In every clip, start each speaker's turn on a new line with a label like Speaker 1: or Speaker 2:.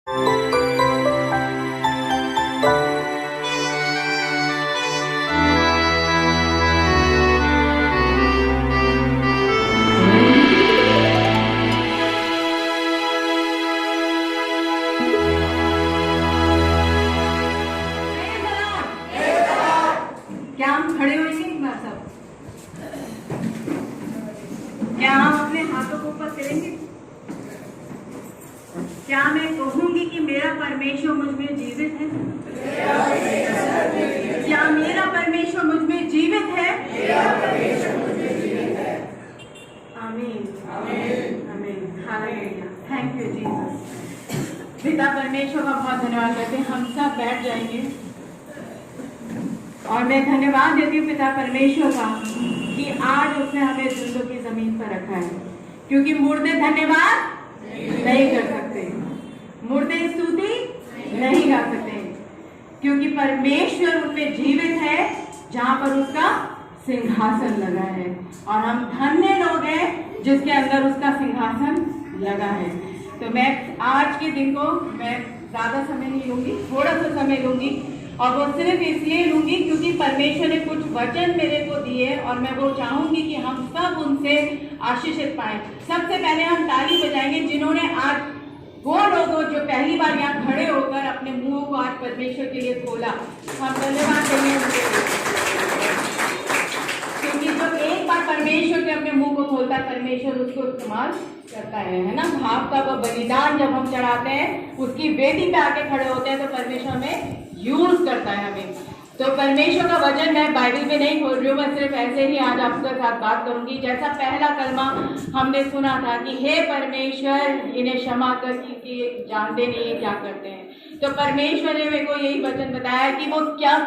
Speaker 1: क्या हम खड़े होंगे एक बार सब? क्या हम अपने हाथों को ऊपर करेंगे? क्या मैं कहूंगी कि मेरा परमेश्वर मुझ में जीवित है? क्या मेरा परमेश्वर मुझ में जीवित है? आमीन आमीन हालेलुया। Thank you Jesus. पिता परमेश्वर का बहुत धन्यवाद करते हैं। हम सब बैठ जाएंगे और मैं धन्यवाद देती हूँ पिता परमेश्वर का कि आज उसने हमें जिंदों की जमीन पर रखा है, क्योंकि मुर्दे धन्यवाद नहीं कर सकते, मुर्दे स्तुति नहीं गा सकते, क्योंकि परमेश्वर उनमें जीवित है जहां पर उसका सिंहासन लगा है, और हम धन्य लोग हैं जिसके अंदर उसका सिंहासन लगा है। तो मैं आज के दिन को मैं ज्यादा समय नहीं लूंगी, थोड़ा सा समय लूंगी, और वो सिर्फ इसलिए लूंगी क्योंकि परमेश्वर ने कुछ वचन मेरे को दिए और मैं वो चाहूंगी कि हम सब उनसे आशीषित पाए। सबसे पहले हम ताली बजाएंगे जिन्होंने आज, वो लोग जो पहली बार यहाँ खड़े होकर अपने मुंह को आज परमेश्वर के लिए खोला, हम धन्यवाद देंगे उनके लिए, क्योंकि जो एक बार परमेश्वर के अपने मुंह को खोलता है परमेश्वर उसको इस्तेमाल करता है ना। भाव का वो बलिदान जब हम चढ़ाते हैं, उसकी वेदी पे आके खड़े होते हैं, तो परमेश्वर हमें यूज करता है हमें। तो परमेश्वर का वचन मैं बाइबल में नहीं खोल रही हूँ, मैं सिर्फ ऐसे ही आज आपके साथ बात करूंगी। जैसा पहला कलमा हमने सुना था कि हे परमेश्वर इन्हें क्षमा कर कि जानते नहीं क्या करते हैं, तो परमेश्वर ने मेरे को यही वचन बताया कि वो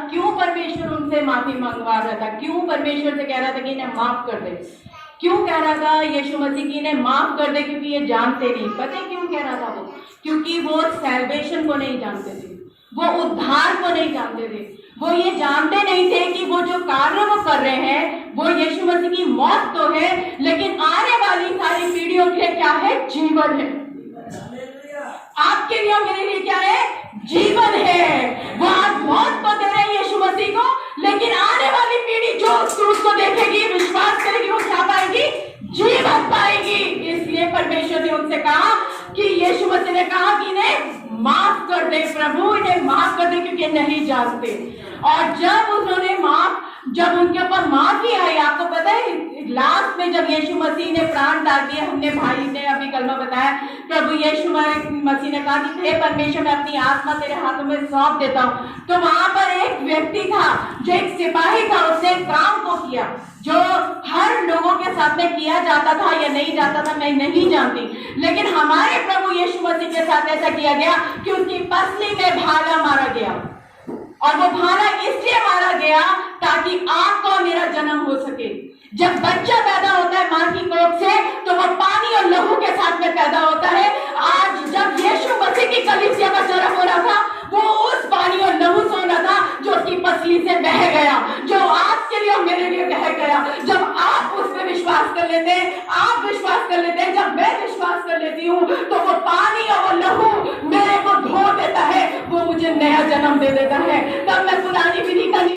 Speaker 1: क्यों परमेश्वर उनसे माफी मंगवा रहा था, क्यों परमेश्वर से कह रहा था कि इन्हें माफ कर दे, क्यों कह रहा था यीशु मसीह की इन्हें माफ कर दे, क्योंकि ये जानते नहीं। पता है क्यों कह रहा था वो? क्योंकि वो सैल्वेशन को नहीं जानते थे, वो उद्धार को नहीं जानते थे, वो ये जानते नहीं थे कि वो जो कार्य वो कर रहे हैं वो यीशु मसीह की मौत तो है, लेकिन आने वाली सारी पीढ़ियों के लिए क्या है? जीवन है। आपके लिए मेरे लिए क्या है? जीवन है। वो आज मौत तो दे रहे हैं यीशु मसीह को, लेकिन आने वाली पीढ़ी जो उसको देखेगी, विश्वास करेगी, वो क्या पाएगी? जीवन पाएगी। इसलिए परमेश्वर ने उनसे कहा कि यीशु मसीह ने कहा कि इन्हें माफ कर दे, प्रभु इन्हें माफ कर दे क्योंकि नहीं जानते। और जब उन्होंने जब उनके ऊपर माफी आई, आपको पता है लास्ट में जब यीशु मसीह ने प्राण त्याग दिए, हमने भाई ने अभी कलमा बताया, प्रभु यीशु मसीह ने कहा कि हे परमेश्वर मैं अपनी आत्मा तेरे हाथों में सौंप देता हूँ, तो वहां पर एक व्यक्ति था जो एक सिपाही था, उसने काम को किया जो हर लोगों के साथ में किया जाता था या नहीं जाता था मैं नहीं जानती, लेकिन हमारे प्रभु यीशु मसीह के साथ ऐसा किया गया कि उसकी पसली में भाला मारा गया, और वो भाला इसलिए मारा गया ताकि आपका मेरा जन्म हो सके। जब बच्चा पैदा होता है मां की कोख से, तो वो पानी और लहू के साथ में पैदा होता है। आज जब यीशु मसीह की कलीसिया का जन्म हो रहा था, वो उस पानी और लहू से होना था जो उसकी पसली से बह गया, जो आपके लिए और मेरे लिए बह गया। जब आप उस पर विश्वास कर लेते हैं, आप विश्वास कर लेते हैं, जब मैं विश्वास कर लेती हूँ, तो वो पानी और वो लहू मेरे को धो देता है, वो मुझे नया जन्म दे देता है। तब मैं पुरानी विधि का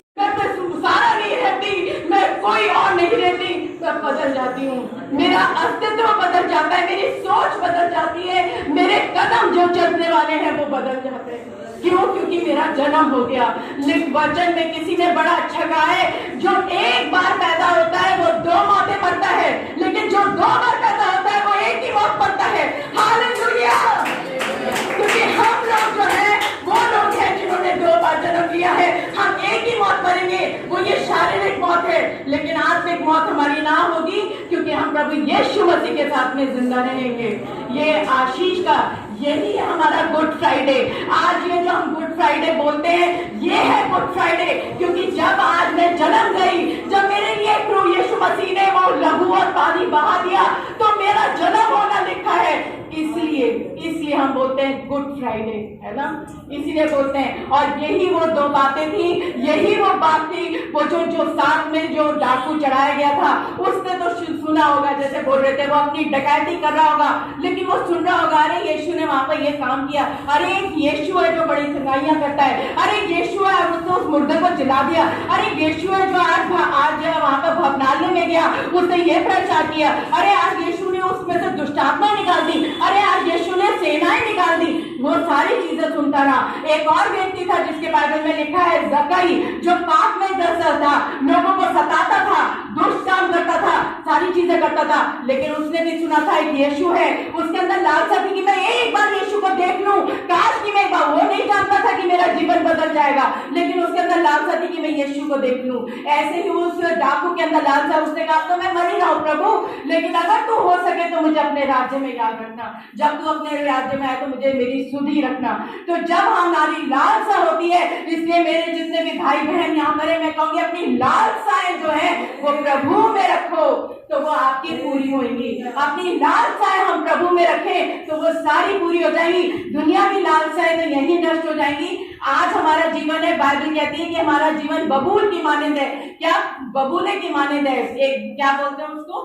Speaker 1: सारा नहीं रहती, मैं कोई और नहीं रहती, तब बदल जाती हूँ, मेरा अस्तित्व बदल जाता है, मेरी सोच बदल जाती है, मेरे कदम जो चलने वाले हैं वो बदल जाते हैं। क्यों? क्योंकि मेरा जन्म हो गया। लेकिन वचन में किसी ने बड़ा अच्छा कहा है, जो एक बार पैदा होता है वो 2 मौतें मरता है, लेकिन जो 2 बार पैदा होता है वो एक ही मौत मरता है। हालेलुया! क्योंकि हम लोग जो है वो लोग हैं जिन्होंने 2 बार जन्म लिया है। हम एक ही मौत मरेंगे, वो ये शारीरिक मौत है, लेकिन आत्मिक मौत हमारी ना होगी, क्योंकि हम प्रभु यीशु मसीह के साथ में जिंदा रहेंगे। ये आशीष का यही है हमारा गुड फ्राइडे। आज ये जो हम गुड फ्राइडे बोलते हैं, ये है गुड फ्राइडे, क्योंकि जब आज मैं जन्म गई, जब मेरे लिए प्रभु यीशु मसीह ने वो लहू और पानी बहा दिया, तो मेरा जन्म होना लिखा है। इसलिए हम बोलते हैं गुड फ्राइडे, है ना, इसीलिए बोलते हैं। और यही वो 2 बातें थी, यही वो बात थी, वो जो साथ में जो डाकू चढ़ाया गया था, उसने तो सुना होगा, जैसे बोल रहे थे वो अपनी डकैती कर रहा होगा, लेकिन वो सुन रहा होगा, अरे यीशु ने ने वहां पर ये काम किया, अरे एक यीशु है जो बड़ी सगाइयां करता है, अरे यीशु है उसने उस मुर्दे को जला दिया, अरे यीशु है जो आज वहां पर भवनालय में गया उसने ये प्रचार किया, अरे आज यीशु ने उसमें से दुष्टात्मा निकाल दी, अरे आज यीशु ने सेनाएं निकाल दी। वो सारी चीजें सुनता रहा। एक और व्यक्ति था जिसके बारे में लिखा है जक्कई, जो पाप में ग्रस्त था, लोगों को सताता था, दुष्ट काम करता था, सारी चीजें करता था, लेकिन उसने भी सुना था एक यीशु है। उसके अंदर लालसा थी कि मैं एक बार यीशु को देख लूं, काश कि मैं एक बार, वो नहीं जानता था कि मेरा जीवन बदल जाएगा, लेकिन उसके अंदर लालसा थी कि मैं यीशु को देख लूं। ऐसे ही उस डाकू के अंदर लालसा, उसने कहा तो मैं मर ही रहा हूं प्रभु, लेकिन अगर तू हो सके तो मुझे अपने राज्य में याद रखना, जब तू अपने राज्य में आए तो मुझे मेरी सुधि रखना। तो जब हमारी लालसा होती है, इसलिए मेरे जितने भी भाई बहन यहाँ पर, मैं कहूंगी अपनी लालसाएं जो है वो प्रभु में रखो तो वो आपकी पूरी होंगी। अपनी लालसाएं हम प्रभु में रखें तो वो सारी पूरी हो जाएंगी। दुनिया की लालसाएं तो यही नष्ट हो जाएंगी। आज हमारा जीवन है, बाइबल कहती है कि हमारा जीवन बबूल की मानंद है। क्या बबूले की मानंद है? एक क्या बोलते हैं उसको,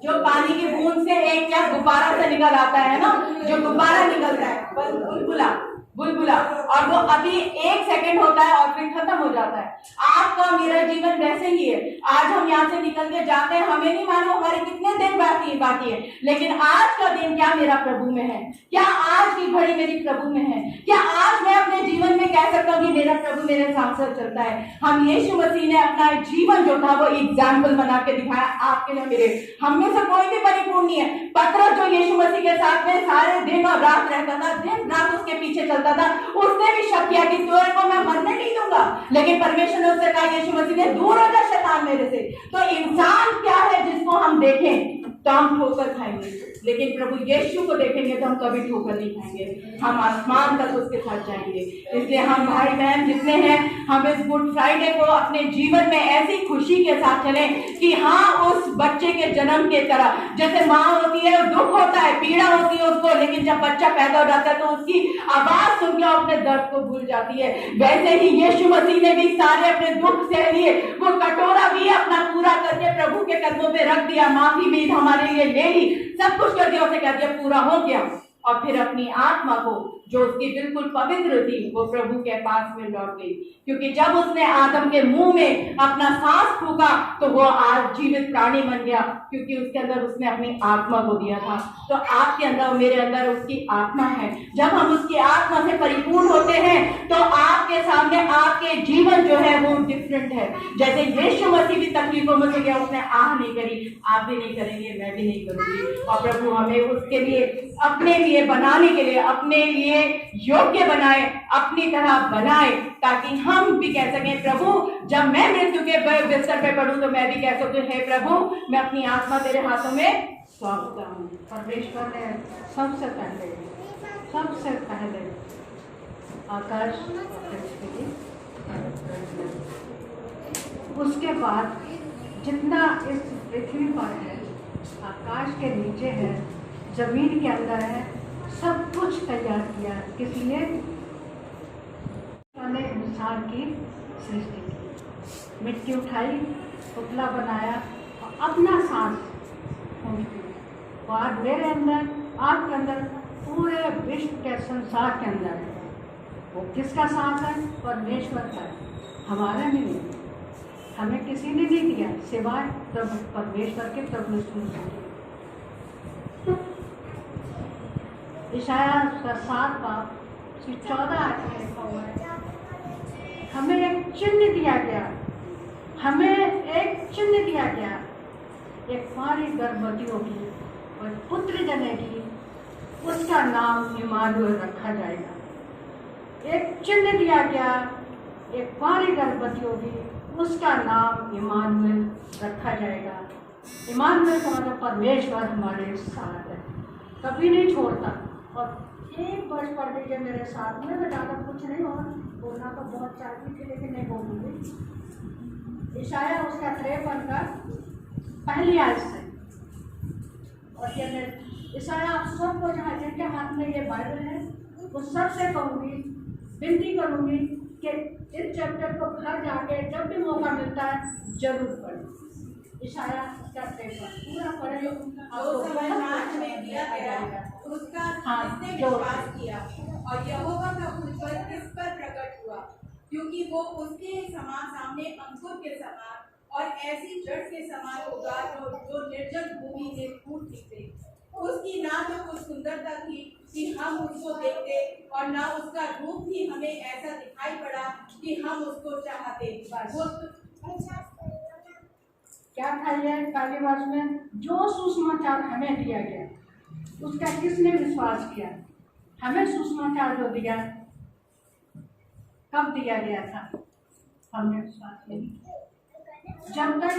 Speaker 1: जो पानी की बूंद से एक क्या गुब्बारा से निकल आता है ना, जो गुब्बारा निकलता है, बुलबुला बुलबुला, और वो अभी 1 सेकंड होता है और फिर खत्म हो जाता है। आपका मेरा जीवन वैसे ही है। आज हम यहाँ से निकल के जाते हैं, हमें नहीं मालूम हमारे कितने दिन बाकी है, लेकिन आज का दिन क्या मेरा प्रभु में है? क्या आज की घड़ी मेरी प्रभु में है? क्या आज मैं अपने जीवन में कह सकता हूँ कि मेरा प्रभु मेरे साथ साथ चलता है? हम यीशु मसीह ने अपना जीवन जो था वो एग्जाम्पल बना के दिखाया आपके लिए मेरे। हम में से कोई भी परिपूर्ण नहीं है। पतरस जो यीशु मसीह के साथ में सारे दिन और रात रहता था, दिन रात उसके पीछे चलता था, उसने भी शक किया कि तेरे को मैं मरने नहीं दूंगा, लेकिन परमेश्वर ने उससे कहा यीशु मसीह ने, दूर हो जा शैतान मेरे से। तो इंसान क्या है जिसको हम देखें तो हम ठोकर खाएंगे, लेकिन प्रभु यीशु को देखेंगे तो हम कभी ठोकर नहीं खाएंगे, हम आसमान तक उसके साथ जाएंगे। इसलिए हम भाई बहन जितने हैं, हम इस गुड फ्राइडे को अपने जीवन में ऐसी खुशी के साथ चलें कि हाँ, उस बच्चे के जन्म के तरह, जैसे माँ होती है दुख होता है, पीड़ा होती है उसको, लेकिन जब बच्चा पैदा हो जाता है तो उसकी आवाज सुन के अपने दर्द को भूल जाती है। वैसे ही यीशु मसीह ने भी सारे अपने दुख सह लिए, वो कटोरा भी अपना पूरा करके प्रभु के कदमों पे रख दिया, माफी भी हमारे लिए ले ली, सब कुछ कर दिया, उसे कह दिया पूरा हो गया, और फिर अपनी आत्मा को जो उसकी बिल्कुल पवित्र थी वो प्रभु के पास में लौट गई, क्योंकि जब उसने आदम के मुंह में अपना सांस फूका तो वो आज जीवित प्राणी बन गया, क्योंकि उसके अंदर उसने अपनी आत्मा को दिया था। तो आपके अंदर और मेरे अंदर उसकी आत्मा है। जब हम उसकी आत्मा से परिपूर्ण होते हैं तो आपके सामने आपके जीवन जो है वो डिफरेंट है। जैसे यीशु मसीह भी तकलीफों में से गया, उसने आह नहीं करी, आप भी नहीं करेंगे, मैं भी नहीं करूंगी, और प्रभु हमें उसके लिए, अपने लिए बनाने के लिए, अपने लिए योग्य बनाए, अपनी तरह बनाए, ताकि हम भी कह सकें प्रभु, जब मैं मृत्यु के बिस्तर पे पड़ूं तो मैं भी कह सकूं हे प्रभु, मैं अपनी आत्मा तेरे हाथों में सौंपता हूं। परमेश्वर ने सबसे पहले आकाश, उसके बाद जितना इस पृथ्वी पर है, आकाश के नीचे है, जमीन के अंदर है, सब कुछ तैयार किया। किस लिए? उन्होंने इंसान की सृष्टि की, मिट्टी उठाई, पुतला बनाया और अपना सांस फूंकी। और आज मेरे अंदर, आपके अंदर, पूरे विश्व के संसार के अंदर है। वो किसका सांस है? परमेश्वर का है, हमारा नहीं। हमें किसी ने नहीं दिया सिवाय प्रभु परमेश्वर के, प्रभु सुन। इशाया 7:14 लिखा हुआ है, हमें एक चिन्ह दिया गया, हमें एक चिन्ह दिया गया, एक कुंवारी गर्भवती होगी और पुत्र जनेगी, उसका नाम इमानुएल रखा जाएगा। एक चिन्ह दिया गया, एक कुंवारी गर्भवती होगी, उसका नाम इमानुएल रखा जाएगा। इमानुएल का मतलब परमेश्वर हमारे साथ है, कभी नहीं छोड़ता। और एक वर्ष पढ़ लीजिए मेरे साथ में, मैं ज़्यादा कुछ नहीं, और बोलना तो बहुत चाहती थी लेकिन नहीं बोलूँगी। इशाया उसका 53 का पहली आयत से, और ये इशाया आप सबको जहाँ जिनके हाथ में ये बाइबल है वो सबसे कहूँगी, विनती करूँगी कि इस चैप्टर को घर जाके जब भी मौका मिलता है जरूर पढ़ें।
Speaker 2: इशारा करते हुए पूरा पढ़े
Speaker 1: जो समाज में दिया गया उसका किसने विश्वास किया और यहोवा का मुझ पर किस पर प्रकट हुआ, क्योंकि वो उसके समान सामने अंकुर के समान और ऐसी जड़ के समान होगा जो निर्जल भूमि में फूट निकले। उसकी ना तो कुछ सुंदरता थी कि हम उसको देखते और ना उसका रूप भी हमें ऐसा दिखाई पड़ा कि हम उसको चाहते।
Speaker 2: क्या था ये पहली वर्ष में जो सुसमाचार हमें दिया गया उसका किसने विश्वास किया? हमें सुसमाचार जो दिया कब दिया गया था? हमने विश्वास नहीं किया जब तक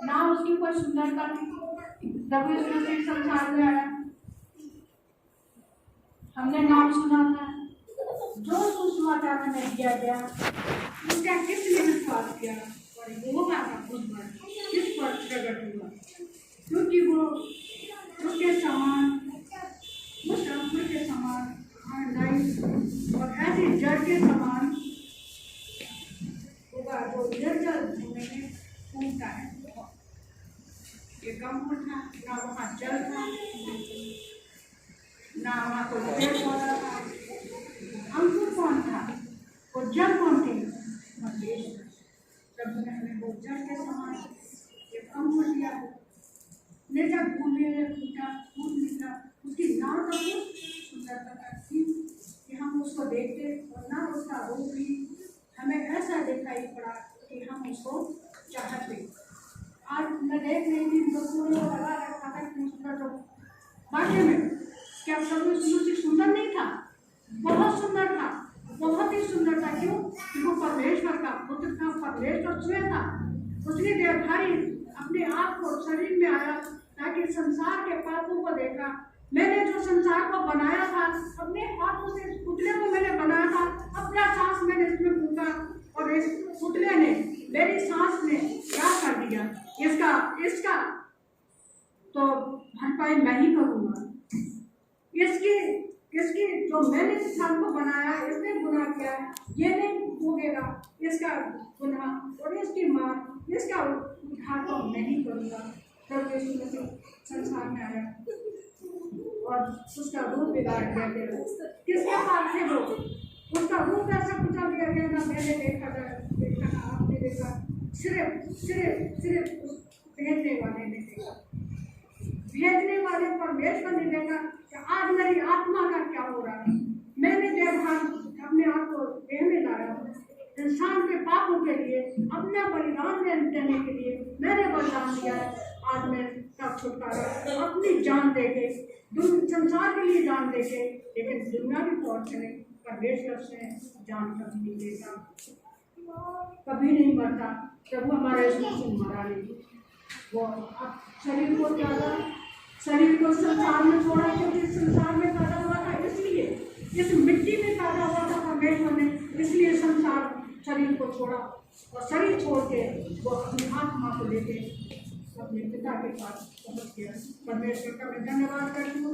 Speaker 2: ना उसकी कोई सुंदरता थी। जब इस संसार में आया हमने नाम सुना था, जो सुसमाचार हमें दिया गया उसका किसने विश्वास किया और वो उस पर किस पर प्रकट हुआ, क्योंकि वो उसके समान उस अंकुर के समान और ऐसी जड़ के समान होगा जो निर्जल भूमि में फूटता है। एक अंकुर था, ना वहाँ जल था, ना वहाँ कोई पेड़ पौधा था। अंकुर कौन था और जल कौन थी? प्रभु ने हमें वो जड़ के समान एक अंकुर दिया, निर्जल भूमि में फूटा, फूट निकला। उसकी ना तो सुंदरता थी कि हम उसको देखते और ना उसका रूप भी हमें ऐसा दिखाई पड़ा कि हम उसको चाहते। आज मैं देख रही थी लोगों ने लगा रखा था कि सुंदर वाक्य में क्या प्रभु सुंदर नहीं था? बहुत सुंदर था, बहुत ही सुंदर था। क्यों? वो परमेश्वर का पुत्र था, परमेश्वर स्वयं था। उसने देहधारी अपने आप को शरीर में आया ताकि संसार के पापों को देखा। मैंने जो संसार को बनाया था अपने हाथों से, इस पुतले को मैंने बनाया था, अपना सांस मैंने इसमें फूंका और इस पुतले ने मेरी सांस ने क्या कर दिया? इसका तो भरपाई मैं ही करूँगा। इसकी जो मैंने इंसान को बनाया, इसने गुनाह किया, ये नहीं भोगेगा इसका गुनाह और इसकी मार, इसका उद्धार तो मैं ही करूँगा। प्रभु यीशु मसीह संसार में आया और उसका रूप बिगाड़ दिया गया। किसके पास थे वो? उसका रूप ऐसा कुचल दिया गया, ना मैंने देखा ना आपने देखा, सिर्फ उस भेजने वाले ने देखा। भेजने वाले परमेश्वर ने देखा कि आज मेरी आत्मा का क्या हो रहा है। मैंने अपने आप को देह में लाया इंसान के पापों के लिए, अपना बलिदान देने के लिए मैंने बलिदान दिया है। आज मैं सब छुटकारा अपनी जान देके, संसार के लिए जान देके, लेकिन दुनिया भी पहुंच चले परमेश्वर से जान कभी नहीं देता, कभी नहीं मरता। प्रभु हमारे इसमें मरा नहीं, वो अब शरीर को त्यागा, शरीर को संसार में छोड़ा, क्योंकि संसार में पैदा हुआ था, इसलिए इस मिट्टी में पैदा हुआ था परमेश्वर ने, इसलिए संसार शरीर को छोड़ा और शरीर छोड़ के वो अपनी आत्मा को लेके अपने पिता के पास पहुँच गया। परमेश्वर का मैं धन्यवाद करती हूँ।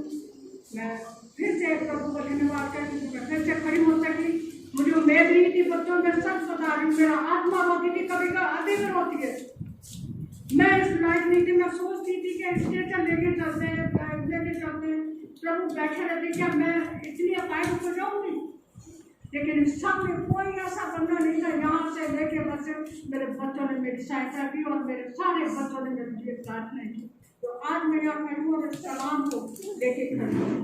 Speaker 2: मैं फिर से प्रभु का धन्यवाद करती हूँ। मैं फिर से खड़ी हो सकी। मुझे उम्मीद नहीं थी, बच्चों में सब बता रही हूँ, मेरा आत्मा रोती थी, कभी का आधे में रोती है। मैं इस लायक नहीं थी, मैं सोचती थी कि स्टेशन लेके चलते हैं, प्रभु बैठे रहते, क्या मैं इतनी अपाइड हो जाऊंगी? लेकिन सब में कोई ऐसा बंदा नहीं था। यहाँ से लेके बस मेरे बच्चों ने मेरी सहायता की और मेरे सारे बच्चों ने मेरे लिए प्रार्थना की। तो आज मैं यहाँ खड़ी और इस कलाम को लेके खड़ी हूँ।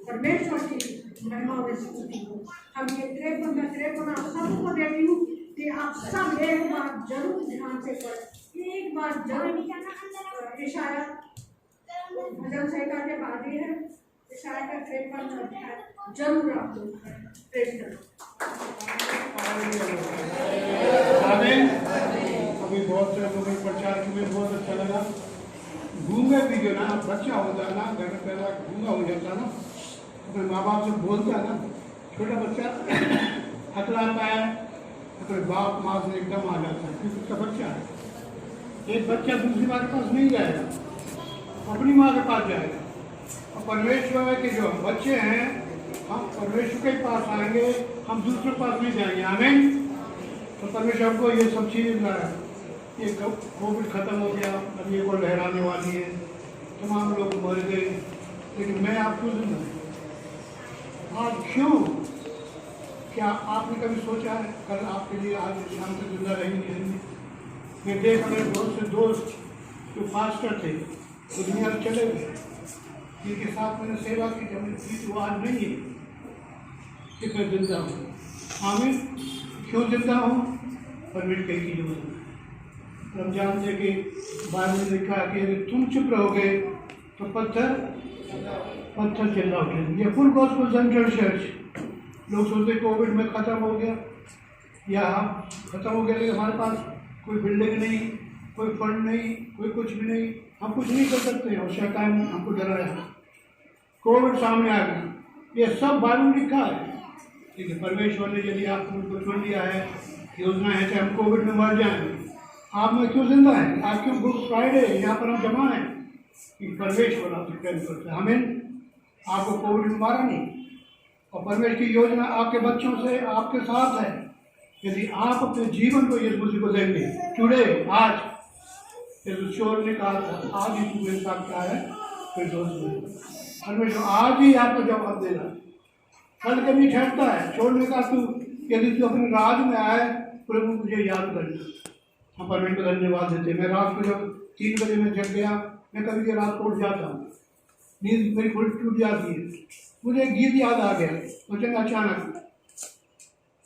Speaker 2: परमेश्वर की महिमा में स्तुति हो। हम ये 53 आप सबको देती हूँ कि आप सब एक बार जरूर ध्यान से पढ़ें, एक बार जरूर। इशाया भजन संहिता के बाद ही है, इशाया का 53 अध्याय जरूर आप लोग पढ़ें।
Speaker 3: अभी बहुत से लोगों को प्रचार के लिए बहुत अच्छा लगा। गूंगे भी जो ना बच्चा होता है ना, घर में पैदा गूंगा हो जाता ना, अपने माँ बाप से बोलता है ना, छोटा बच्चा हकलाता है, अपने बाप माँ से एकदम आ जाता है, क्योंकि उसका बच्चा है। एक बच्चा दूसरी माँ के पास नहीं जाएगा, अपनी माँ के पास जाएगा। और परमेश्वर के जो बच्चे हैं, हम परमेश्वर के पास आएंगे, हम दूसरे पास नहीं जाएंगे। आमीन। तो परमेश्वर को ये सब चीज़ ये कोविड खत्म हो गया, अब ये को लहराने वाली है, तमाम लोग मर गए, लेकिन मैं आपको जिंदा आज क्यों? क्या आपने कभी सोचा है कल आपके लिए आज शाम से जिंदा रहेंगे? मैं देख मेरे बहुत से दोस्त जो फास्टर थे वो दुनिया से चले गए, जिनके साथ मैंने सेवा की जब की वो आज नहीं है कि मैं जिंदा हूँ। आमीन। क्यों जिंदा हूँ? परमेश्वर की जरूरत है। हम जानते हैं कि बाइबल में लिखा है कि यदि तुम चुप रहोगे तो पत्थर चिल्ला उठेंगे। ये फुल गॉस्पेल सेंट्रल चर्च। लोग सोचते कोविड में ख़त्म हो गया या ख़त्म हो गया, लेकिन हमारे पास कोई बिल्डिंग नहीं, कोई फंड नहीं, कोई कुछ भी नहीं, हम कुछ नहीं कर सकते। और शैतान हमको डराया, कोविड सामने आ गया, ये सब बाइबल में लिखा है। लेकिन परमेश्वर ने यदि आपको चुन लिया है, योजना है कि हम कोविड में मर जाएं, आप में क्यों जिंदा है? आप क्यों गुड फ्राइडे यहाँ पर हम जमा हैं? कि परमेश्वर आपसे प्रेम करते हैं। हमें आपको कोविड में मारा नहीं, और परमेश्वर की योजना आपके बच्चों से आपके साथ है। यदि आप अपने जीवन को यीशु मसीह को देंगे, टुडे आज, यीशु चोर ने कहा था आज ही तू मेरे साथ क्या है फिर दोस्त। परमेश्वर आज ही आपको जवाब देगा, कल कभी ठहरता है। चोर ने कहा तू यदि तू अपने राज में आए प्रभु मुझे याद करना। हम परमेश्वर को धन्यवाद देते। मैं रात को जब 3 बजे में जग गया, मैं कभी भी रात को उठ जाता हूँ, नींद मेरी थोड़ी टूट जाती है, मुझे एक गीत याद आ गया, मुझे अचानक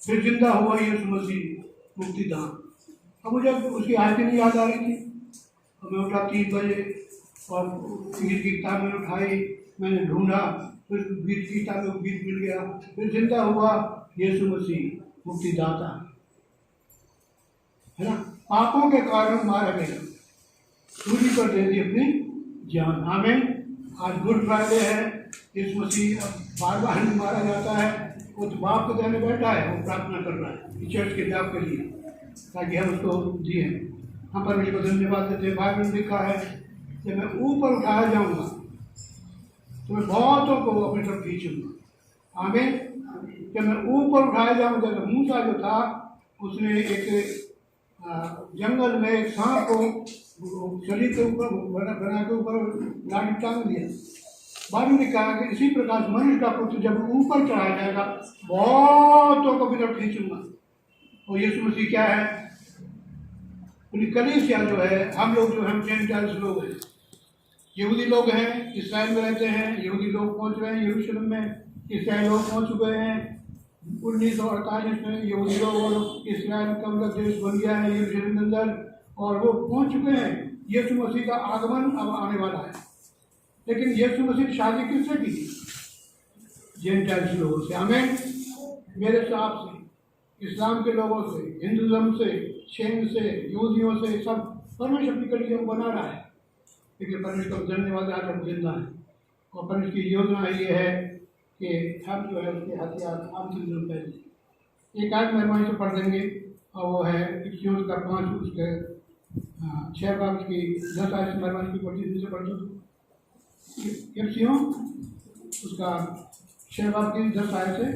Speaker 3: फिर जिंदा हुआ यीशु मसीह मुक्तिदान। अब मुझे उसकी आयतें नहीं याद आ रही थी, और मैं उठा 3 बजे और गीत की किताब मैंने उठाई, मैंने ढूंढा, फिर गीत की किताब में गीत मिल गया, फिर जिंदा हुआ यीशु मसीह मुक्तिदाता, है ना। पापों के कारण मारा गया, सूली पर दे दी अपनी जान। हमें आज गुड फ्राइडे है, यीशु मसीह अब बार बार नहीं मारा जाता है, वो तो बाप को देने बैठा है, वो प्रार्थना कर रहा है चर्च के जाप के लिए, ताकि हम उसको दिए। हम परमेश्वर को धन्यवाद देते हैं। बाइबल में लिखा है कि मैं ऊपर उठाया जाऊंगा तो मैं बहुतों को अपनी तरफ खींचूंगा। आमीन। कि मैं ऊपर उठाया जाऊंगा। तो मूसा जो था उसने एक जंगल में एक सांप को शरीर के ऊपर बना के ऊपर लाठी टांग दिया। बाद में कहा कि इसी प्रकार मनुष्य का पुत्र जब ऊपर चढ़ाया जाएगा बहुतों को भी तरफ खींचूंगा। और यीशु मसीह क्या है? कलीसिया जो है, हम लोग जो हम जेंटाइल्स लोग हैं, यहूदी लोग हैं, इसराइल में रहते हैं, यहूदी लोग पहुंच रहे हैं यरूशलेम में, इसराइल लोग पहुंच चुके हैं 1948 में। यहूदी लोग और इसराइल का मतलब देश बन गया है यरूशलेम के अंदर, और वो पहुंच चुके हैं। यीशु मसीह का आगमन अब आने वाला है। लेकिन यीशु मसीह की शादी किससे की? जेंटाइल्स लोगों से। हमें मेरे हिसाब से इस्लाम के लोगों से, हिंदुज़म से, शेन से, यहूदियों से, सब परमेश्वर अपनी कलिसिया को बना रहा है। लेकिन परमेश्वर को धन्यवाद आज हम जिंदा है, और परमेश्वर की योजना ये है कि हम जो है उसके हथियार हम दिन पहले एक आयत मेहरबानी से पढ़ देंगे, और वो है इफ्सियों का 5 उसके 6 बाब की 10 आयत से मेहरबानी की पढ़ी से पढ़ दो। इफ्सियों उसका 6 बाब की 10 आयत से।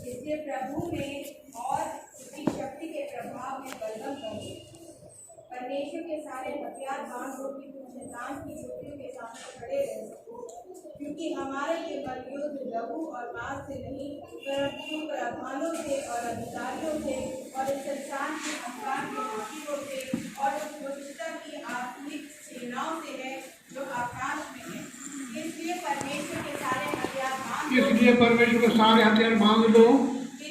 Speaker 4: इसलिए प्रभु में और उसकी शक्ति के प्रभाव में बलगम करो। परमेश्वर के सारे हथियार बांध दो कि तुम शैतान की युक्तियों के सामने खड़े रह सको, क्योंकि हमारे केवल युद्ध लहू और मांस से नहीं, परंतु प्रधानों से और अधिकारियों से और इस संसार के अंधकार के शासकों से और उस दुष्टता की आत्मिक सेनाओं से है जो आकाश में है। इसलिए परमेश्वर के सारे हथियार बांध लो कि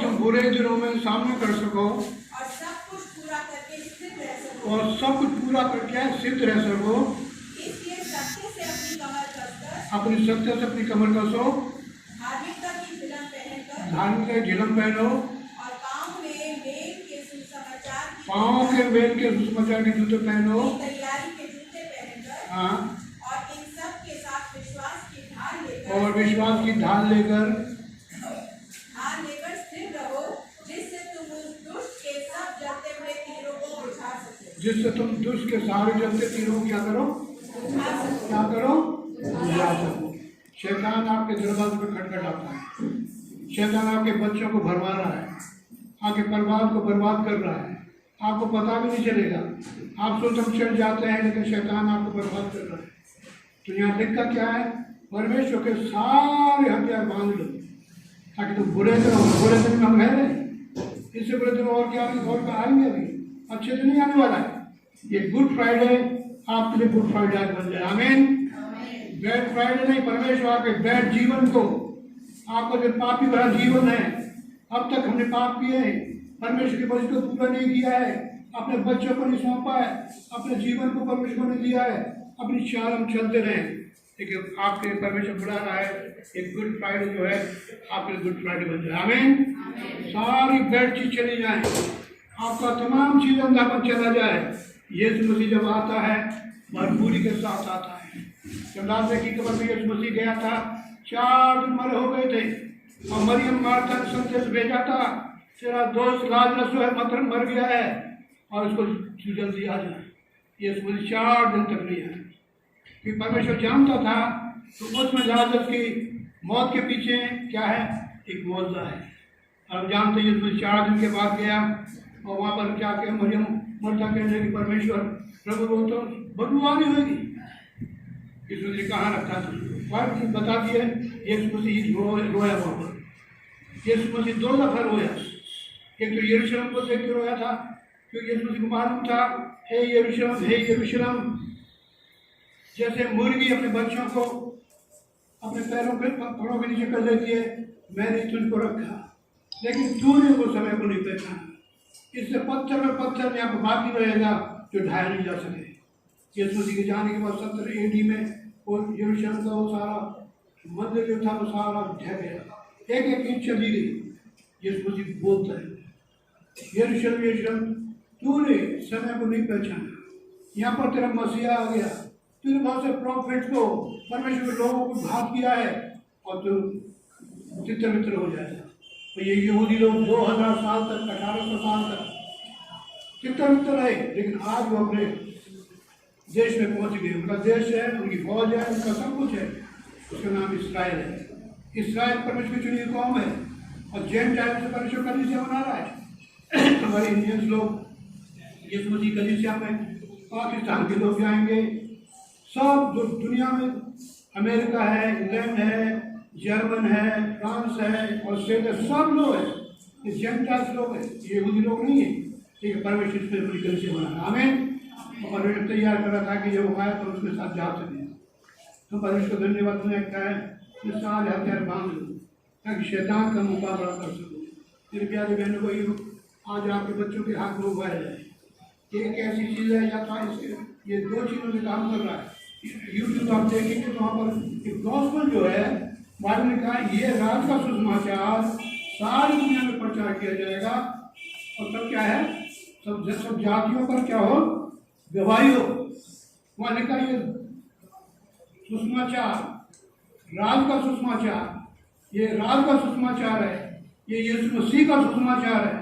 Speaker 4: तुम बुरे दिनों में सामना कर सको और सब कुछ पूरा करके सिद्ध रह सको। इसलिए सत्य से अपनी कमर कसो, धार्मिकता की झिलम पहनो, और पाँव के मेल के सुसमाचार के जूते पहनो, तैयारी के जूते पहनकर, हाँ, और इन सब के साथ विश्वास की ढाल लेकर स्थिर रहो, जिससे तुम दुष्ट के सारे जलते तीरों को क्या करो,
Speaker 3: क्या करो? बुझा सको। शैतान आपके दरवाजे पर खटखटाता है, शैतान आपके बच्चों को भरवा रहा है, आपके परिवार को बर्बाद कर रहा है, आपको पता भी नहीं चलेगा। आप सोचते चढ़ जाते हैं, लेकिन शैतान आपको बर्बाद कर रहा है। तो यहाँ लिखा क्या है? परमेश्वर के सारे हथियार बांध लो ताकि तुम बुरे दिन में हम रह रहे। इससे बुरे दिन और क्या आएंगे? अभी अच्छे दिन नहीं आने वाला है। ये गुड फ्राइडे आपके लिए गुड फ्राइडे बन जाए। आमीन। बैड फ्राइडे नहीं। परमेश्वर आपके बैड जीवन को, आपका जो पापी भरा जीवन है, अब तक हमने पाप किए हैं, परमेश्वर के वचन को पूरा नहीं किया है, अपने बच्चों को नहीं सौंपा है, अपने जीवन को परमेश्वर ने दिया है, अपनी चाल हम चलते रहे, लेकिन आपके परमेश्वर बुला रहा है एक गुड फ्राइडे जो है आपके लिए गुड फ्राइडे बन जाए। आमीन। सारी बैड चीज चली जाए, आपका तमाम चीज अंधापन चला जाए। यीशु मसीह जब आता है भरपूरी के साथ आता है। जब लाजर की कब्र में यीशु मसीह गया था, 4 दिन मरे हो गए थे और मरियम मार्था ने संदेश भेजा था, तेरा दोस्त लाजरस जो है मर गया है और उसको जल्दी आ जाए। यीशु मसीह 4 दिन तक नहीं आया, क्योंकि परमेश्वर जानता था तो उसमें लाजरस की मौत के पीछे क्या है? एक मौजूदा है। और हम जानते हैं यीशु मसीह 4 दिन के बाद गया और वहाँ पर जाके मरियम मर्दा कहने लगी, परमेश्वर प्रभु वो तो बदबू नहीं होगी। यीशु मसीह कहाँ रखा था? बता दिए। यीशु मसीह रोया वहाँ पर। यीशु मसीह 2 दफा रोया। एक तो यरूशलेम को देख के रोया था, क्योंकि यीशु मसीह को मालूम था, हे यरूशलेम, जैसे मुर्गी अपने बच्चों को अपने पैरों के नीचे कर लेती है, मैंने तुझको रखा, लेकिन तूने वो समय को नहीं पहचाना। इससे पत्थर में पत्थर यहाँ पर बाकी रहेगा जो ढाया नहीं जा सके। यीशु मसीह के जाने के बाद 70 AD में वो यरूशलेम का वो सारा मंदिर जो था वो सारा ढह गया, एक ईंट चली गई। यीशु मसीह बोलता है, यरूशलेम तूने समय को नहीं पहचाना, यहाँ पर तेरा मसीहा आ गया, तूने बहुत से प्रॉफिट को, परमेश्वर के लोगों को घात किया है और तू तितर मित्र हो जाएगा। तो ये यहूदी लोग 2000 साल तक, 1800 साल तक तितर मित्र रहे, लेकिन आज वो अपने देश में पहुंच गए। उनका देश है, उनकी फौज है, उनका सब कुछ है, उसका नाम इसराइल है। इसराइल परमेश्वर की चुनी कौम है और जेंटाइल से परमेश्वर कलीसिया बना रहा है। हमारे इंडियंस लोग यीशु मसीह कलीसिया में, पाकिस्तान के लोग जाएंगे, सब जो दुनिया में, अमेरिका है, इंग्लैंड है, जर्मन है, फ्रांस है, ऑस्ट्रेलिया, सब लोग हैं, ये जेंटाइल्स लोग हैं, ये यहूदी लोग नहीं है। ठीक है, परमेश्वर इसमें अपनी कलीसिया बना रहा है। आमीन। और परमेश्वर तैयार कर रहा था कि जब वो आए तो उसके साथ जा सके। तो परमेश्वर को धन्यवाद ने कहा है कि सारे हथियार बांध लो ताकि शैतान का मुकाबला कर सको। मेरे प्यारे बहनों को, आज आपके बच्चों के हाथ में उगाया जाए। एक ऐसी चीज़ है, या तो इसके ये 2 चीज़ों से काम कर रहा है। यूट्यूब आप देखेंगे तो वहाँ पर एक गॉस्पेल जो है, बाइबल ने कहा ये राज का सुसमाचार सारी दुनिया में प्रचार किया जाएगा और तब क्या है, सब जातियों पर क्या हो, गवाही हो। वहाँ लिखा ये सुसमाचार, राज का सुसमाचार, ये राज का सुसमाचार है, ये यीशु मसीह का सुसमाचार है,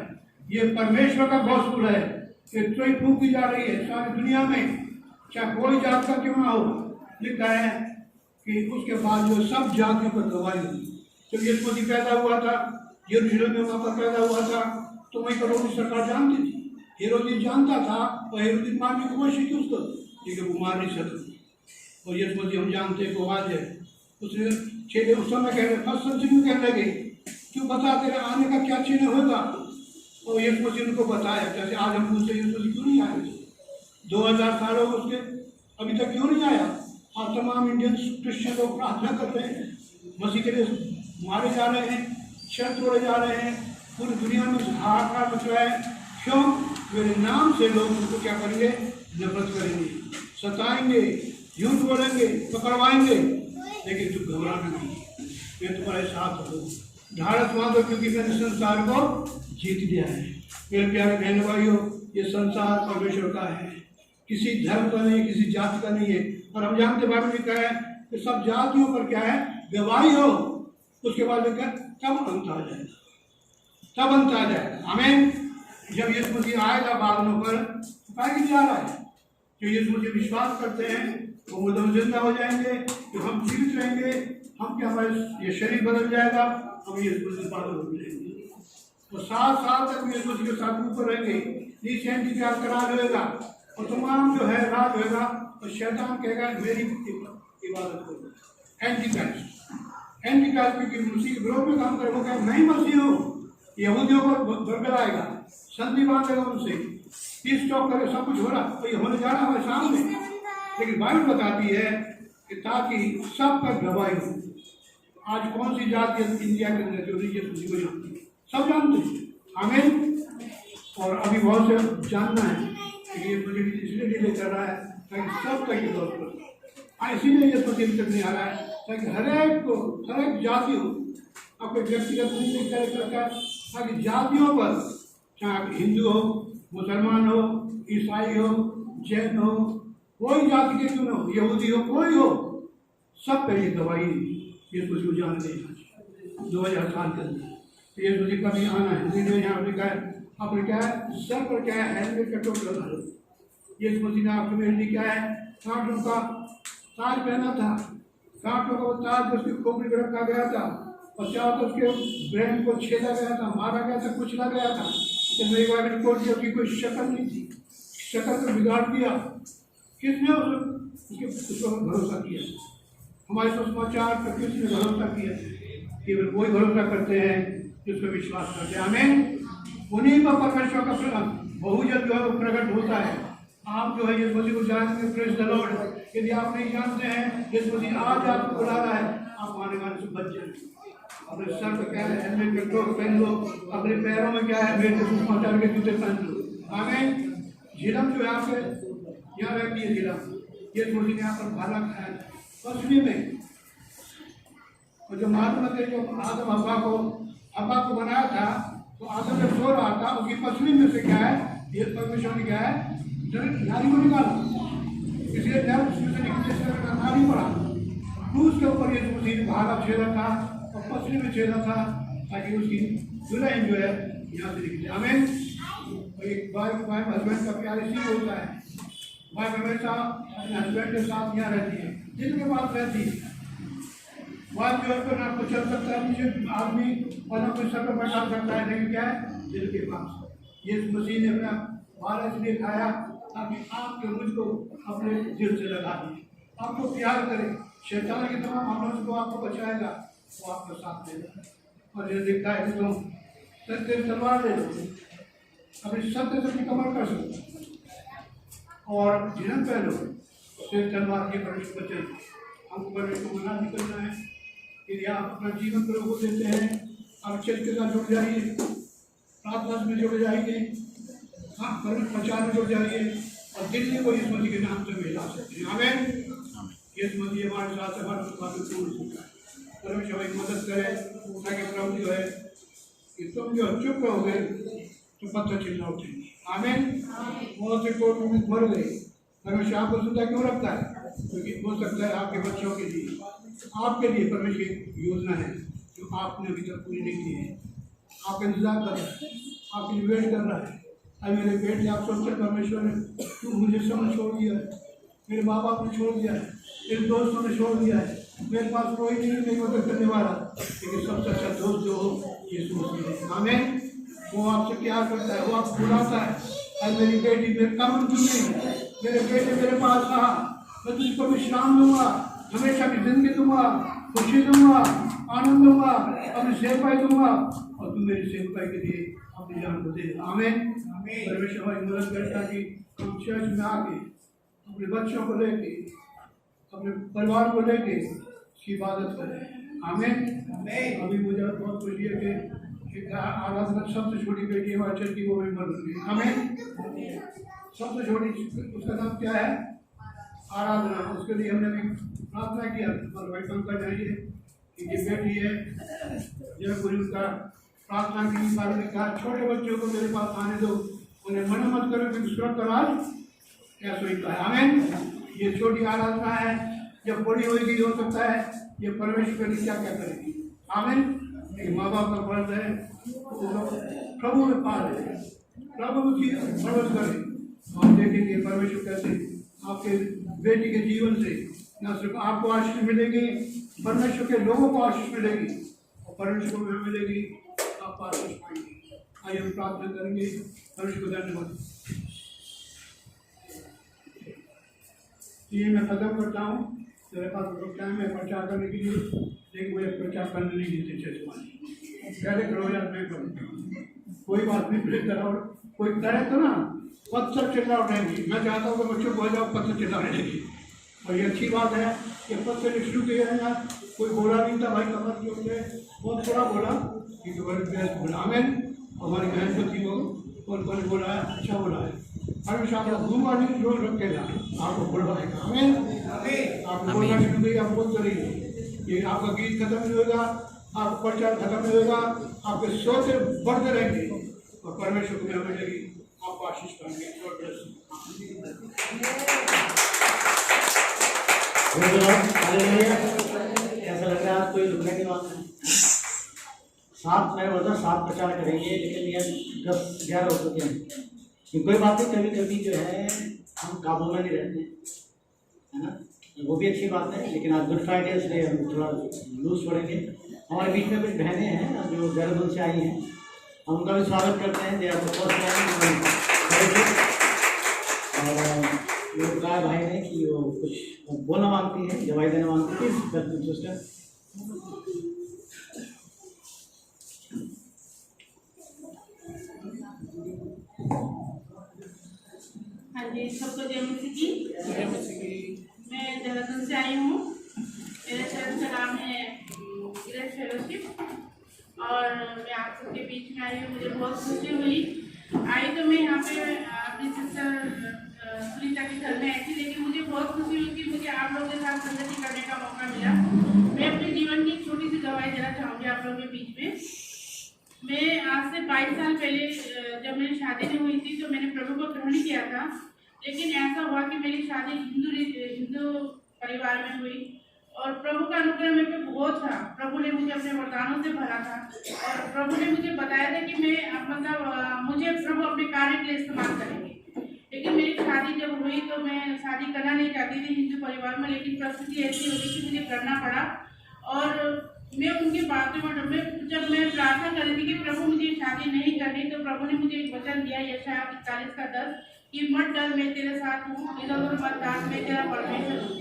Speaker 3: ये परमेश्वर का गॉस्पेल है। ये तो फूकी जा रही है सारी दुनिया में, चाहे कोई जात का क्यों ना हो। लिखा है कि उसके बाद जो सब जातियों पर गवाही हुई। जब यीशु मसीह पैदा हुआ था, यरूशलेम में वहाँ पर पैदा हुआ था, तो वहीं पर रोमी सरकार जानती थी, हेरोदिस जानता था और हेरोदिस मारने की कोशिश की उसको, लेकिन वो मार नहीं सकती। और यीशु मसीह हम जानते हैं को आज है, उसने चेले उस समय कहने लगे, क्यों बता तेरे आने का क्या चिन्ह होगा। और यीशु मसीह उनको बताया, जैसे आज हम पूछते यीशु मसीह क्यों नहीं आए, 2000 साल हो उसके अभी तक क्यों नहीं आया। और तमाम इंडियन क्रिश्चियन लोग प्रार्थना कर रहे हैं, मसीह के लिए मारे जा रहे हैं, शर तोड़े जा रहे हैं, पूरी दुनिया में हाहाकार मच रहा है। क्यों? मेरे नाम से लोग उनको क्या करेंगे, नफरत करेंगे, सताएंगे, झूठ बोलेंगे, पकड़वाएंगे, लेकिन तुम घबराना नहीं, मैं तुम्हारे साथ हूँ। ढाढ़स बांधो क्योंकि मैंने संसार को जीत दिया है। मेरे प्यारे बहन भाइयों, ये संसार परमेश्वर का है, किसी धर्म का नहीं, किसी जाति का नहीं है। और हम जानते बाइबल में क्या है कि सब जातियों पर क्या है, गवाही हो। उसके बाद लिखा तब अंत आ जाएगा, तब अंत आ जाएगा। आमीन। जब यीशु मसीह आएगा बादलों पर, पाया जा रहा है जो यीशु मसीह विश्वास करते हैं वो मुर्दों जिंदा हो जाएंगे, तो हम जीवित रहेंगे, हम क्या हमारे ये शरीर बदल जाएगा, हम ये पागल हो जाएंगे। तो 7 साल तक ये के साथ ऊपर रहेंगे, नीचे इंतजार करा रहेगा और तमाम जो है राज होगा, और शैतान कहेगा मेरी इबादत करो। एंटीक्राइस्ट की मसीह के विरोध में काम करेगा, मैं मसीह हूँ, यहूदियों को बरगलाएगा, संधि बांधेगा उनसे, पीस चौक करे, सब कुछ हो रहा, तो ये होने जा रहा हमारे सामने। लेकिन बाइबल बताती है कि ताकि सब पर गवाही हो। आज कौन सी जाति है इंडिया के अंदर जो रिलीजियस मसीह को जानती है? सब जानते हैं। आमीन। और अभी बहुत से जानना है कि ये मुझे इसलिए डिले कर रहा है ताकि सब तक ये दौर कर, इसीलिए ये मसीह तक नहीं आ रहा है ताकि हर एक जाति हो, आपके व्यक्तिगत नहीं रखा है, ताकि जातियों पर, चाहे हिंदू हो, मुसलमान हो, ईसाई हो, जैन हो, कोई जाति के क्यों न हो, यहूदी हो, कोई हो, सब पर ये गवाही ये कुछ जान नहीं 2000 साल के अंदर ये मुझे कभी आना है। यहाँ लिखा है आपने क्या है, सर पर क्या है, हेलमेट का टोपी लगा लो। ये मसीह ने आपके मेरे लिए क्या है, कांटों का ताज पहना था, कांटों का ताज उसकी खोपड़ी पर रखा गया था, और चारों तरफ उसके ब्रेन को छेदा गया था, मारा गया था, कुचला गया था। तो मेरी बात रिपोर्ट की उसकी कोई शक्ल नहीं थी, शक्ल को बिगाड़ दिया। किसने उसके उस पर भरोसा किया? हमारे समाचार पर किसने भरोसा किया? केवल वही भरोसा करते हैं जिसको विश्वास करते हैं। हमें उन्हीं पर परमेश्वर का बहुजन जो है वो प्रकट होता है। आप जो है ये मसीह को जानते, प्रेज़ द लॉर्ड। यदि आप नहीं जानते हैं ये मसीह आज आपको बुला रहा है, आप आने वाले से बच जाएंगे। अपने सर पर क्या है, हेलमेट का टोपी पहन लो, अपने पैरों में क्या है, मेरे सुसमाचार के जूते पहन लो। हमें झिलम जो है आपके यहाँ रहती है, झिलम ये मसीह ने यहाँ पर भाला खाया पश्चिमी में। और जो महात्मा थे जो आदम हब्बा को बनाया था, तो आदम जब सो रहा था उसकी पश्चिमी में से क्या है, ये परमेश्वर ने क्या है, नारी को निकाला, इसलिए नारी पड़ा। क्रूस के ऊपर ये मसीह ने भाला छेदा था और पश्चिमी में छेदा था ताकि उसकी दुल्हन जो है यहाँ से निकले। हमें एक वाइफ हस्बैंड का प्यार इसी होता है। वाइफ हमेशा अपने हस्बैंड के साथ यहाँ रहती है, दिल के पास रहती है। वाइफ जो है ना कुछ चल सकता है नीचे आदमी, और ना कुछ सर पर बैठा सकता है, लेकिन क्या है, दिल के पास। ये मसीह ने अपना भाला इसलिए खाया ताकि आपके मुझको अपने दिल से लगा दिए, आपको प्यार करे। शैतान के तमाम हमलों से आपको बचाएगा, वो आपका साथ देगा। और ये देखता है कि तुम सत्य तलवार ले लो, अपनी सत्य से अपनी कमर कर सको और जीवन पहनो, फिर तलवार के परमेश्वर बचन। हमको परमेश्वर को मना नहीं करना है। यदि आप अपना जीवन प्रभु को देते हैं, आप चल के साथ जुड़ जाइए, प्रार्थना में जुड़ जाइए, हाँ परमेश्वर प्रचार में जुड़ जाइए, और दिल्ली को इस मसीह के नाम से मिला सकते हैं। आमीन। ये मसीह हमारे साथ हमारे पूर्ण होता है। परमेश्वर हमारी मदद करे ताकि प्रभु जो है कि तुम जो चुप रहोगे तो पत्थर चिल्ला उठेंगे। आमीन। बहुत से कोर्ट में मर गए, परमेश्वर आपको सुनता क्यों रखता है? क्योंकि हो सकता है आपके बच्चों के लिए, आपके लिए परमेश्वर की योजना है जो आपने अभी तक पूरी नहीं की है। आप इंतजार कर रहे हैं, आपके लिए वेट कर रहा है। अरे मेरे बेटे, आप सोचते परमेश्वर ने तू मुझे समझ छोड़ दिया है, मेरे माँ बाप ने छोड़ दिया है, मेरे दोस्तों ने छोड़ दिया है, मेरे पास कोई नहीं मदद करने वाला। लेकिन सबसे अच्छा दोस्त जो हो यीशु मसीह है। आमीन। वो आपसे प्यार करता है, वो आपको बुलाता है, अरे मेरी बेटी मेरे कमर क्यों नहीं, मेरे बेटे मेरे पास रहा, मैं तुझको विश्राम दूंगा, हमेशा की जिंदगी दूंगा, खुशी दूंगा, आनंद दूंगा, अपनी सेवकाई दूंगा, और तुम मेरी सेवकाई के लिए अपनी जान को दे। आमीन। परमेश्वर हमारी मदद करता कि हम चर्च में आके अपने बच्चों को लेके, अपने परिवार को लेके इसकी इबादत करें। आमीन। अभी मुझे बहुत खुशी है कि आराधना सबसे छोटी बेटी हमारे चर्च की, वो भी मर गई। हमें सबसे छोटी, उसका नाम क्या है, आराधना। उसके लिए हमने भी प्रार्थना किया और भाई पंकज है ये बेटी है, जब कोई उनका प्रार्थना की बारे में कहा छोटे बच्चों को मेरे पास आने दो, उन्हें मना मत करो क्योंकि स्वर्ग का राज क्या सोचता है। आमीन। ये छोटी आराधना है, जब बड़ी होगी हो सकता है ये परमेश्वर के लिए क्या क्या करेगी। आमीन। माँ बाप का फर्ज है प्रभु में पाले, प्रभु की परवरिश करें। हम देखेंगे परमेश्वर कैसे आपके बेटी के जीवन से न सिर्फ आपको आशीष मिलेगी, परमेश्वर के लोगों को आशीष मिलेगी और परमेश्वर को मिलेगी, आप आशीष पाएंगे। आइए हम प्रार्थना करेंगे। परमेश्वर को धन्यवाद। ये मैं खत्म करता हूँ, मेरे पास बहुत टाइम है प्रचार करने के लिए, लेकिन मुझे प्रचार करने नहीं देते चश्मा पहले करो यार, मैं करूँ कोई बात नहीं। फिर करो, कोई करे तो ना पत्थर चिल्ला उठाएंगे। मैं चाहता हूँ कि बच्चों को जाओ पत्थर चिल्ला उठाएंगे, और ये अच्छी बात है कि पत्थर शुरू किया है ना। कोई बोला नहीं था भाई कमर के ऊपर, बहुत थोड़ा बोला कि तुम्हारी बहन बोला हमें, हमारी बहन को थी वो, और उन्होंने बोला है अच्छा बोला है। हर शाम को घूमा नहीं रोज रखेगा, आपको बुलवाएगा हमें, आपको बोलना शुरू करिए, आप बोल करेंगे। ये आपका गीत खत्म नहीं होगा, आपका प्रचार खत्म नहीं होगा, आपके सोच बढ़ते रहेंगे और परमेश्वर को मिलेगी, आपको आशीष पाएंगे।
Speaker 5: ऐसा लग रहा है कोई रुकने की बात है। 7 मैं बोलता 7 प्रचार करेंगे, लेकिन ये 10-11 हो चुके हैं। कोई बात नहीं, कभी कभी जो है हम काबू में नहीं रहते, है ना, वो भी अच्छी बात है। लेकिन आज गुड फ्राइडे, इसलिए हम थोड़ा लूज छोड़ेंगे। हमारे बीच में कुछ बहनें हैं जो देहरादून से आई हैं, हम उनका भी स्वागत करते हैं। दे आपको फर्स्ट टाइम और वो बताया भाई ने कि वो कुछ बोलना मांगती है, जवाब देना मांगती है। सिस्टर
Speaker 6: हाँ जी, सबको जय मसीह की। मैं देहरादून से आई हूँ। मेरा चर्च का नाम है ग्रेस फेलोशिप और मैं आप सबके बीच में आई हूँ। मुझे बहुत खुशी हुई। आई तो मैं यहाँ पे अपनी सिस्टर सुनीता के घर में आई थी, लेकिन मुझे बहुत खुशी हुई कि मुझे आप लोगों के साथ संगति करने का मौका मिला। मैं अपने जीवन की एक छोटी सी गवाही देना चाहूँगी आप लोगों के बीच में। मैं आज से 22 साल पहले जब मेरी शादी नहीं हुई थी तो मैंने प्रभु को ग्रहण किया था, लेकिन ऐसा हुआ कि मेरी शादी हिंदू परिवार में हुई और प्रभु का अनुग्रह मेरे पे बहुत था। प्रभु ने मुझे अपने वरदानों से भरा था और प्रभु ने मुझे बताया था कि मैं मुझे प्रभु अपने कार्य के लिए इस्तेमाल करेंगे। लेकिन मेरी शादी जब हुई तो मैं शादी करना नहीं चाहती थी हिंदू परिवार में, लेकिन परिस्थिति ऐसी हो गई कि मुझे करना पड़ा। और मैं उनकी बातों में जब मैं प्रार्थना कर रही थी कि प्रभु मुझे शादी नहीं करनी, तो प्रभु ने मुझे एक वचन दिया यशायाह 41:10 कि मत डर, मैं तेरे साथ हूँ, इधर उधर मत डांट, मैं तेरा परमेश्वर हूँ।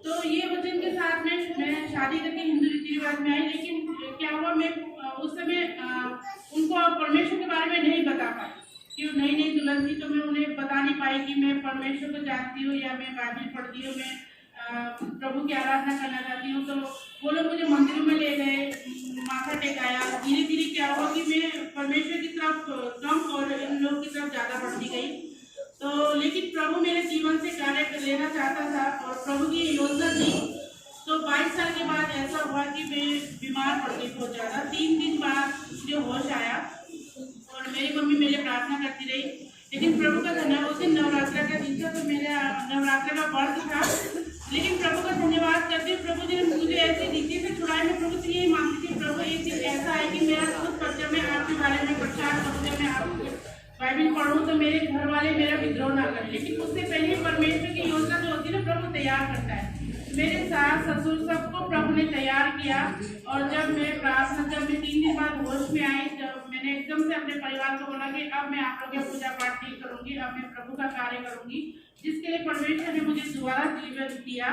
Speaker 6: तो ये वचन के साथ में मैं शादी करके हिंदू रीति रिवाज में आई। लेकिन क्या हुआ, मैं उस समय उनको प्रमेश्वर के बारे में नहीं बता पाई कि नई नई दुल्हन थी, तो मैं उन्हें बता नहीं पाई कि मैं परमेश्वर को जानती हूँ या मैं बाइबल पढ़ती हूँ, मैं प्रभु की आराधना करना चाहती हूँ। तो वो लोग मुझे मंदिरों में ले गए, माथा टेकाया। धीरे धीरे क्या हुआ कि मैं परमेश्वर की तरफ कम और इन लोगों की तरफ ज़्यादा बढ़ती गई। तो लेकिन प्रभु मेरे जीवन से कार्य लेना चाहता था और प्रभु की योजना थी। तो 22 साल के बाद ऐसा हुआ कि मैं बीमार पड़ गई बहुत ज़्यादा। 3 दिन बाद मुझे होश आया और मेरी मम्मी मेरे लिए प्रार्थना करती रही। लेकिन प्रभु का धन्यवाद, उस दिन नवरात्र का दिन था, तो मेरा नवरात्र का व्रत था। लेकिन प्रभु का धन्यवाद करते प्रभु जी ने मुझे ऐसे नीचे से छुड़ाया। मैं प्रभु से यही मांगती थी, प्रभु एक दिन ऐसा है कि मेरा खुद बच्चा मैं आपके बारे में प्रचार करूँ, जब मैं आपको बाइबल पढ़ूँ तो मेरे घर वाले मेरा विद्रोह ना करें। लेकिन उससे पहले परमेश्वर की योजना जो होती है ना, प्रभु तैयार करता है। मेरे सास ससुर सबको प्रभु ने तैयार किया। और जब मैं 3 दिन बाद होश में आई, जब मैंने एकदम से अपने परिवार को बोला कि अब मैं आप लोगों की पूजा पाठ नहीं करूँगी, अब मैं प्रभु का कार्य करूँगी, जिसके लिए परमेश्वर ने मुझे दोबारा जीवन दिया।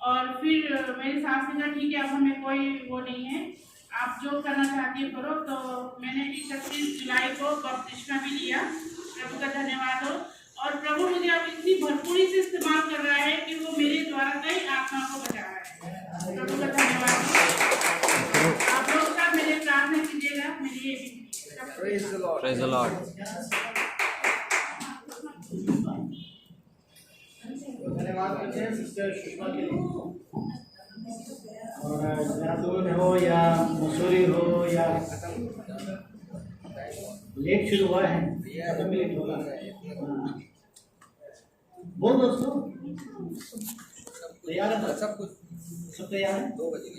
Speaker 6: और फिर मेरी सास ने कहा ठीक है, अब हमें कोई वो नहीं है, आप जो करना चाहती है करो। तो मैंने 31 जुलाई को बपतिस्मा भी लिया। प्रभु का धन्यवाद हो। और प्रभु मुझे अब इतनी भरपूरी से इस्तेमाल कर रहा है कि वो मेरे द्वारा कई आत्माओं को बचा रहा है। प्रभु का धन्यवाद हो। आप लोग सब मेरे प्रार्थना कीजिएगा, मेरी ये
Speaker 7: Praise the Lord. Praise the Lord.
Speaker 5: धन्यवाद करते हैं सिस्टर सुषमा के लिए। और देहरादून हो या मसूरी हो या लेट शुरू हुआ है, खत्म भी लेट होगा। बोल दोस्तों, तैयार है?
Speaker 7: सब कुछ
Speaker 5: सब तैयार है?
Speaker 7: 2 बजे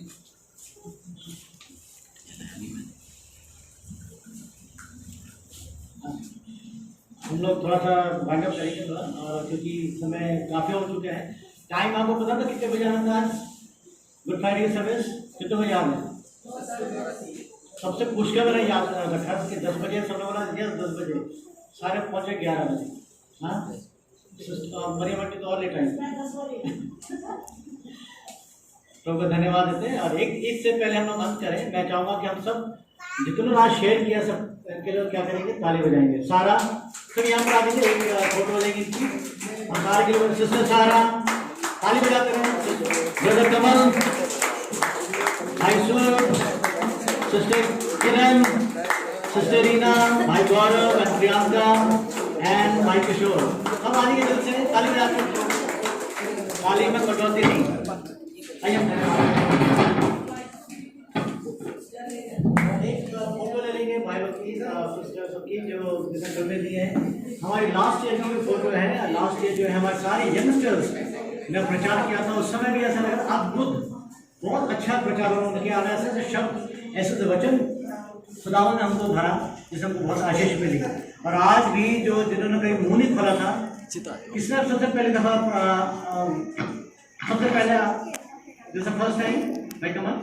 Speaker 5: हम लोग थोड़ा सा वाइंड अप करेंगे थोड़ा, और क्योंकि समय काफ़ी हो चुके हैं। टाइम आपको पता था कितने बजे आना था आज गुड फ्राइडे की सर्विस? कितने बजे आना है? सबसे मुश्किल मैंने याद रखा कि 10 बजे सबने बोला 10 बजे, सारे पहुंचे 11 बजे। हाँ मरियम आंटी तो और लेट आई। तो उनको धन्यवाद देते हैं। और एक इससे पहले हम लोग अंत करें, मैं चाहूँगा कि हम सब जितने आज शेयर किया सब के लोग क्या करेंगे, ताली बजाएंगे। सारा फिर यहाँ पर आ जाएंगे, एक फोटो लेंगे इसकी। हम सारे के लोग सिस्टर सारा ताली बजाते रहें। ब्रदर कमल, आइसुर, सिस्टर किरण, सिस्टर रीना, भाई गौरव एंड प्रियंका एंड भाई किशोर, हम आ जाइए जल्द से, ताली बजाते। ताली में कटौती नहीं। आइए एक फोटो ले लेंगे भाई लोग की, सिस्टर सबकी जो डिसेंबर में दी है। हमारी लास्ट ईयर की फोटो है। लास्ट ईयर जो है हमारे सारे यंगस्टर्स ने प्रचार किया था, उस समय भी ऐसा लगा अद्भुत, बहुत अच्छा प्रचार उन्होंने किया। ऐसे शब्द, ऐसे वचन खुदावन ने हमको भरा जिससे हमको बहुत आशीष मिली। और आज भी जो जिन्होंने कहीं मुंह नहीं खोला था, किसने सबसे पहले दफा सबसे पहले जैसे फर्स्ट टाइम भाई कमल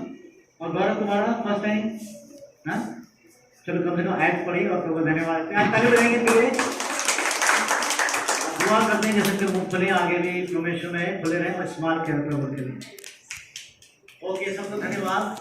Speaker 5: और गौरव तुम्हारा फर्स्ट टाइम। हाँ चलो कम से कम ऐड पढ़ी और तो धन्यवाद। ताली बजाएंगे पूरे, दुआ करते हैं जैसे कि मुख खुले आगे भी परमेश्वर में खुले रहे और इस्तेमाल करें प्रभु के लिए। ओके सबको धन्यवाद।